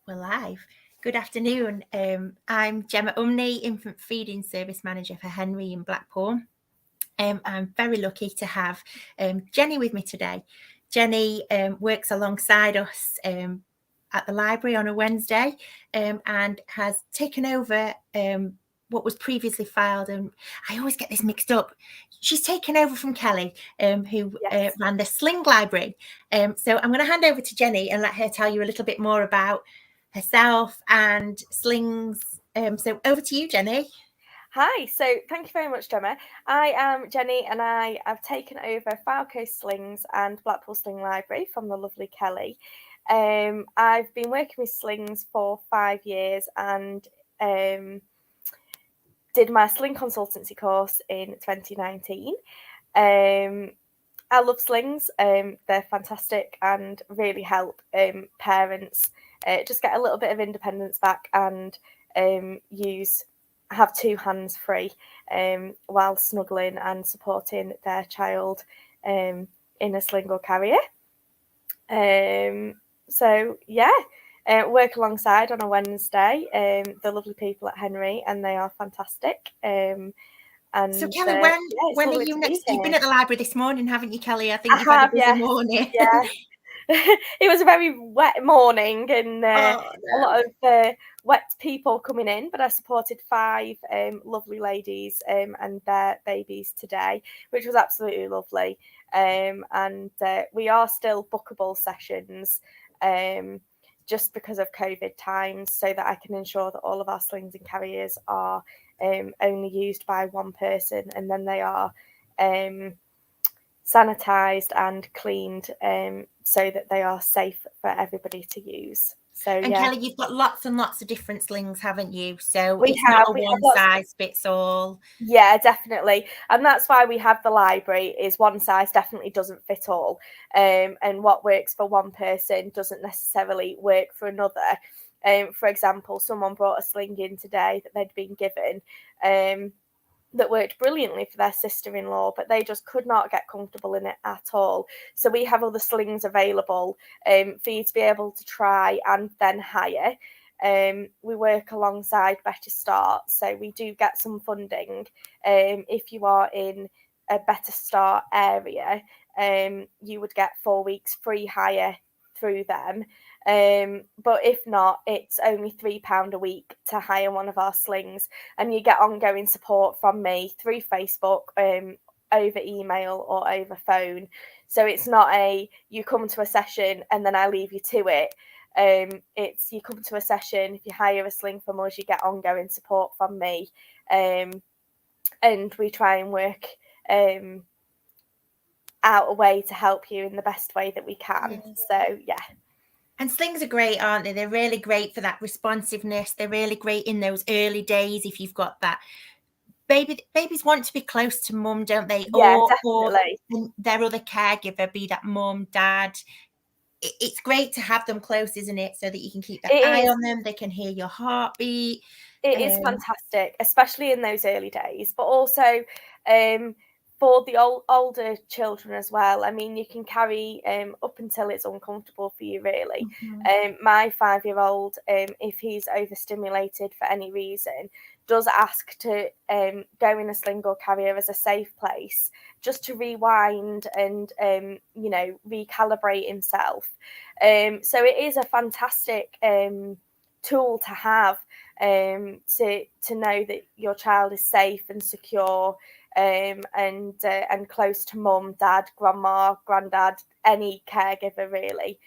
We're live. Good afternoon. I'm Gemma Umney, Infant Feeding Service Manager for Henry in Blackpool. I'm very lucky to have Jenni with me today. Jenni works alongside us at the library on a Wednesday and has taken over what was previously filed. And I always get this mixed up. She's taken over from Kelly, who ran the Sling library. So I'm going to hand over to Jenni and let her tell you a little bit more about herself and Slings. So over to you, Jenni. Hi, so thank you very much, Gemma. I am Jenni and I have taken over Falco Slings and Blackpool Sling Library from the lovely Kelly. I've been working with Slings for 5 years and did my Sling consultancy course in 2019. I love Slings. They're fantastic and really help parents just get a little bit of independence back and have two hands free while snuggling and supporting their child in a sling or carrier. Work alongside on a Wednesday the lovely people at Henry, and they are fantastic. So Kelly, when are you next? You've been at the library this morning, haven't you, Kelly? I think you've had a busy morning. Yeah. It was a very wet morning and a lot of wet people coming in, but I supported 5 lovely ladies and their babies today, which was absolutely lovely. And we are still bookable sessions just because of COVID times, so that I can ensure that all of our slings and carriers are only used by one person, and then they are sanitized and cleaned so that they are safe for everybody to use. So Kelly, you've got lots and lots of different slings, haven't you? So it's not a one size fits all. Yeah, definitely. And that's why we have the library, is one size definitely doesn't fit all. And what works for one person doesn't necessarily work for another. For example, someone brought a sling in today that they'd been given that worked brilliantly for their sister-in-law, but they just could not get comfortable in it at all. So we have other slings available for you to be able to try and then hire. We work alongside Better Start, so we do get some funding if you are in a Better Start area. You would get 4 weeks free hire through them. But if not, it's only £3 a week to hire one of our slings, and you get ongoing support from me through Facebook, over email or over phone. So it's not you come to a session and then I leave you to it. It's you come to a session, if you hire a sling from us, you get ongoing support from me, and we try and work out a way to help you in the best way that we can. So yeah. And slings are great, aren't they? They're really great for that responsiveness. They're really great in those early days if you've got that. Babies want to be close to mum, don't they? Yeah, definitely. Or their other caregiver, be that mum, dad. It's great to have them close, isn't it? So that you can keep that eye on them. They can hear your heartbeat. It is fantastic, especially in those early days, but also for the older children as well. I mean, you can carry up until it's uncomfortable for you, really. Mm-hmm. My 5-year-old, if he's overstimulated for any reason, does ask to go in a sling or carrier as a safe place, just to rewind and recalibrate himself. So it is a fantastic tool to have, to know that your child is safe and secure, and close to mum, dad, grandma, granddad, any caregiver really.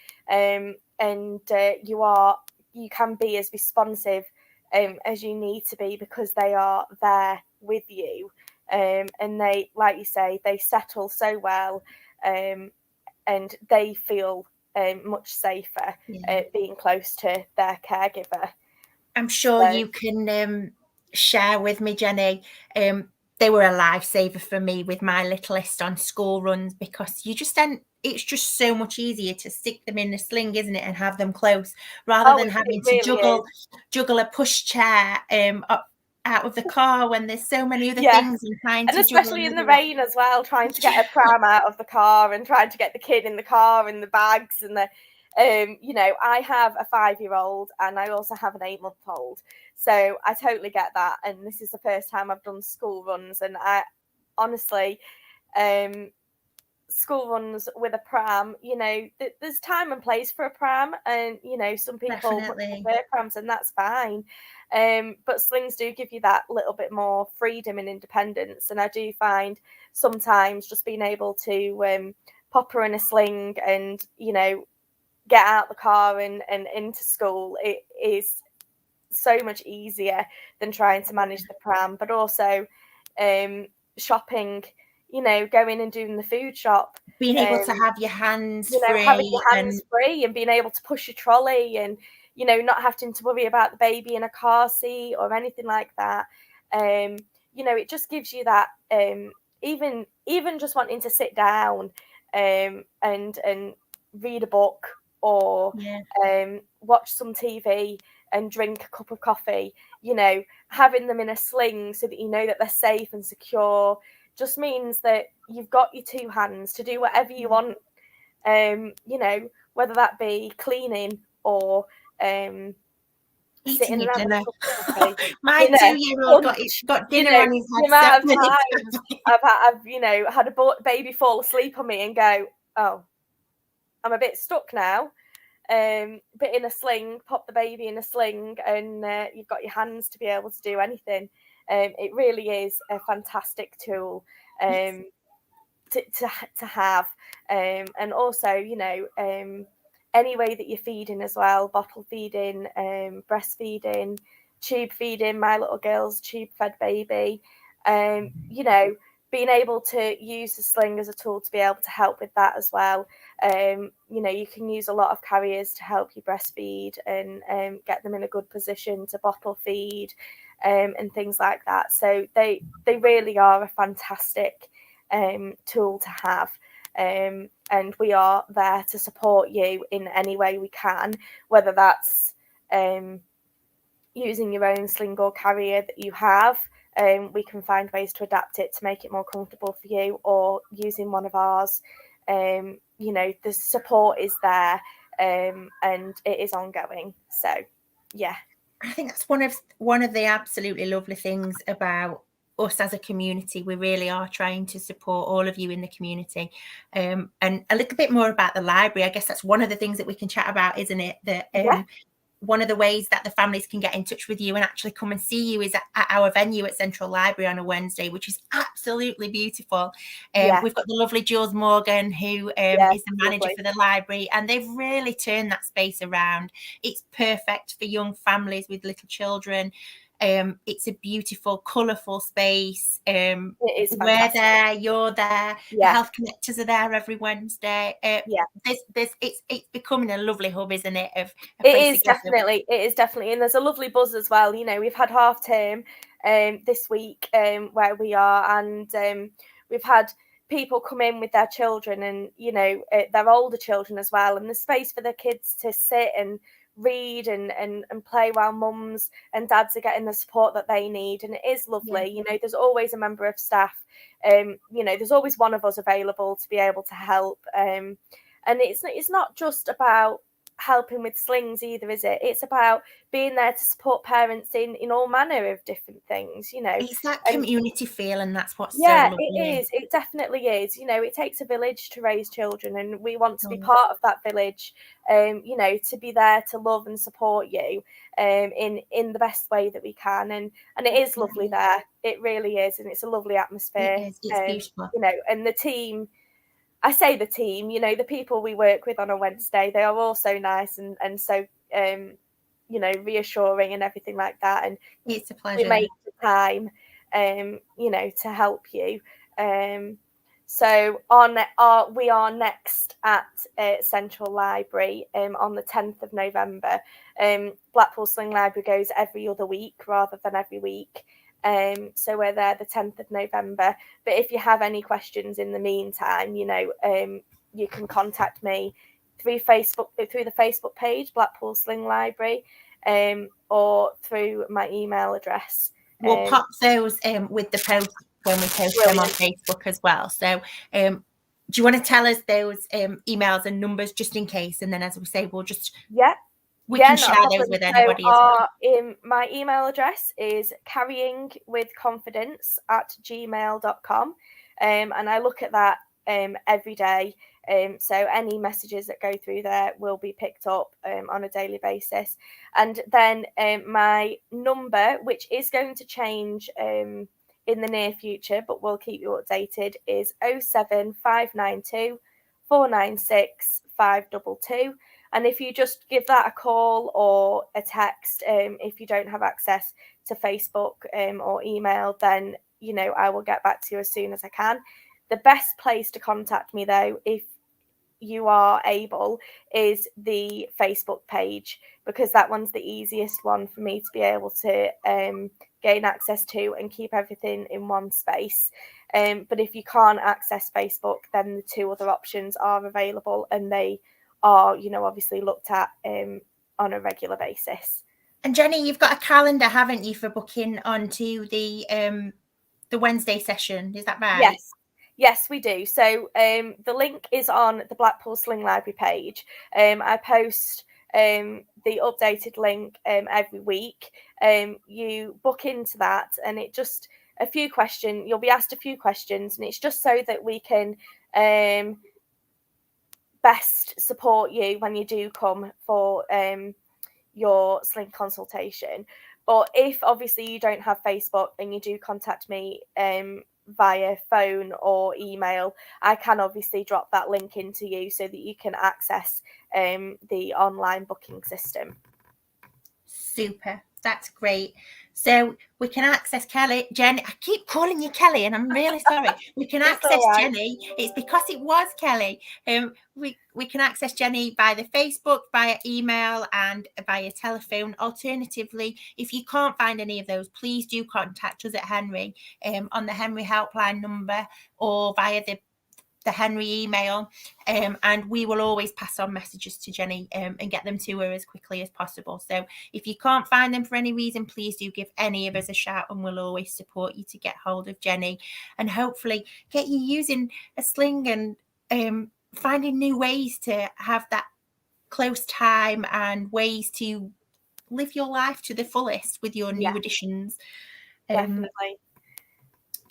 You can be as responsive as you need to be, because they are there with you, and they, like you say, they settle so well, and they feel much safer being close to their caregiver. I'm sure you can share with me, Jenni. They were a lifesaver for me with my littlest on school runs, because it's just so much easier to stick them in a sling, isn't it, and have them close, rather than having to juggle a push chair out of the car when there's so many other things, and especially in the rain as well, trying to get a pram out of the car and trying to get the kid in the car and the bags and You know, I have a 5-year-old and I also have an 8-month-old, so I totally get that. And this is the first time I've done school runs, and I honestly, school runs with a pram, you know, there's time and place for a pram, and you know, some people Definitely. prefer prams, and that's fine. But slings do give you that little bit more freedom and independence, and I do find sometimes just being able to pop her in a sling and, you know, get out the car and into school, it is so much easier than trying to manage the pram. But also shopping, you know, going and doing the food shop, Being able to have your hands you know, having free your hands and free and being able to push your trolley, and, you know, not having to worry about the baby in a car seat or anything like that. You know, it just gives you that even just wanting to sit down and read a book, or watch some TV and drink a cup of coffee, you know, having them in a sling so that you know that they're safe and secure just means that you've got your two hands to do whatever you want. You know, whether that be cleaning or eating sitting your and having dinner. a cup of coffee. My You know, 2-year-old lunch, got you dinner know, on his the head so amount of many times times. I've you know, had a baby fall asleep on me and go, oh, I'm a bit stuck now. But in a sling, pop the baby in a sling, and you've got your hands to be able to do anything. It really is a fantastic tool to have. And also, you know, any way that you're feeding as well, bottle feeding, breastfeeding, tube feeding. My little girl's tube fed baby. You know, being able to use the sling as a tool to be able to help with that as well. You know, you can use a lot of carriers to help you breastfeed and get them in a good position to bottle feed, and things like that. So they really are a fantastic tool to have. And we are there to support you in any way we can, whether that's using your own sling or carrier that you have. We can find ways to adapt it to make it more comfortable for you, or using one of ours. You know, the support is there, and it is ongoing. So, yeah. I think that's one of the absolutely lovely things about us as a community. We really are trying to support all of you in the community. And a little bit more about the library. I guess that's one of the things that we can chat about, isn't it? That one of the ways that the families can get in touch with you and actually come and see you is at our venue at Central Library on a Wednesday, which is absolutely beautiful. We've got the lovely Jules Morgan, who is the manager for the library, and they've really turned that space around. It's perfect for young families with little children. It's a beautiful, colourful space. It is fantastic. We're there, you're there. The health connectors are there every Wednesday. It's becoming a lovely hub, isn't it? It is definitely, and there's a lovely buzz as well. You know, we've had half term this week where we are, and we've had people come in with their children, and you know, their older children as well, and there's space for the kids to sit and read and play while mums and dads are getting the support that they need. And it is lovely. You know, there's always a member of staff, you know, there's always one of us available to be able to help, and it's not just about helping with slings either, is it? It's about being there to support parents in all manner of different things, you know. It's that community feel, and that's what's so lovely. It definitely is. You know, it takes a village to raise children, and we want to be part of that village, you know, to be there to love and support you in the best way that we can. And it is lovely there. It really is, and it's a lovely atmosphere. It is. It's beautiful. You know, and the team, I say the team, you know, the people we work with on a Wednesday, they are all so nice and so, you know, reassuring and everything like that. And it's a pleasure. We make the time, you know, to help you. So we are next at Central Library on the 10th of November. Blackpool Sling Library goes every other week rather than every week. So we're there the 10th of November. But if you have any questions in the meantime, you know, you can contact me through the Facebook page, Blackpool Sling Library, or through my email address. We'll pop those with the post when we post them on Facebook as well. So do you want to tell us those emails and numbers just in case? And then, as we say, we'll just we can share those with anybody as well. My email address is carryingwithconfidence@gmail.com, and I look at that every day. So any messages that go through there will be picked up on a daily basis. And then my number, which is going to change in the near future, but we'll keep you updated, is 07592 496 522. And if you just give that a call or a text, if you don't have access to Facebook or email, then, you know, I will get back to you as soon as I can. The best place to contact me, though, if you are able, is the Facebook page, because that one's the easiest one for me to be able to gain access to and keep everything in one space. But if you can't access Facebook, then the two other options are available, and they are, you know, obviously looked at on a regular basis. And Jenny, you've got a calendar, haven't you, for booking onto the Wednesday session? Is that right? Yes, we do. So the link is on the Blackpool Sling Library page. I post the updated link every week. You book into that, and it just you'll be asked a few questions, and it's just so that we can best support you when you do come for your Sling consultation. But if obviously you don't have Facebook and you do contact me via phone or email, I can obviously drop that link into you so that you can access the online booking system. Super. That's great. So we can access Jenny. I keep calling you Kelly, and I'm really sorry. We can access Jenny. It's because it was Kelly. We can access Jenny by the Facebook, via email, and via telephone. Alternatively, if you can't find any of those, please do contact us at Henry on the Henry helpline number or via the Henry email, and we will always pass on messages to Jenny and get them to her as quickly as possible. So if you can't find them for any reason, please do give any of us a shout, and we'll always support you to get hold of Jenny and hopefully get you using a sling and finding new ways to have that close time and ways to live your life to the fullest with your new additions. Definitely.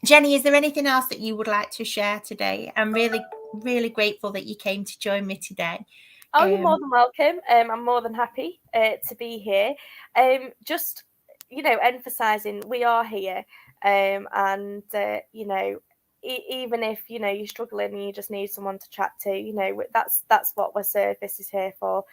Jenny, is there anything else that you would like to share today? I'm really, really grateful that you came to join me today. Oh, you're more than welcome. I'm more than happy to be here. Just, you know, emphasising we are here, and you know, even if, you know, you're struggling and you just need someone to chat to, you know, that's what our service is here for.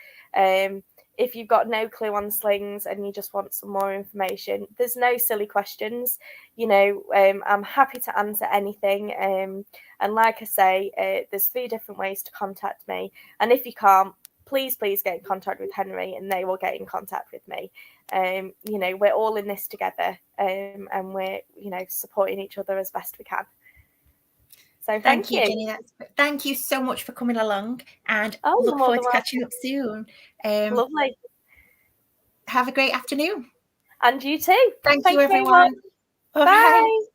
If you've got no clue on slings and you just want some more information, there's no silly questions. You know, I'm happy to answer anything. And like I say, there's 3 different ways to contact me. And if you can't, please get in contact with Henry, and they will get in contact with me. You know, we're all in this together, and we're, you know, supporting each other as best we can. So thank you, Jenny. Thank you so much for coming along, and look forward to catching up soon. Lovely. Have a great afternoon. And you too. Thank you, everyone. Bye.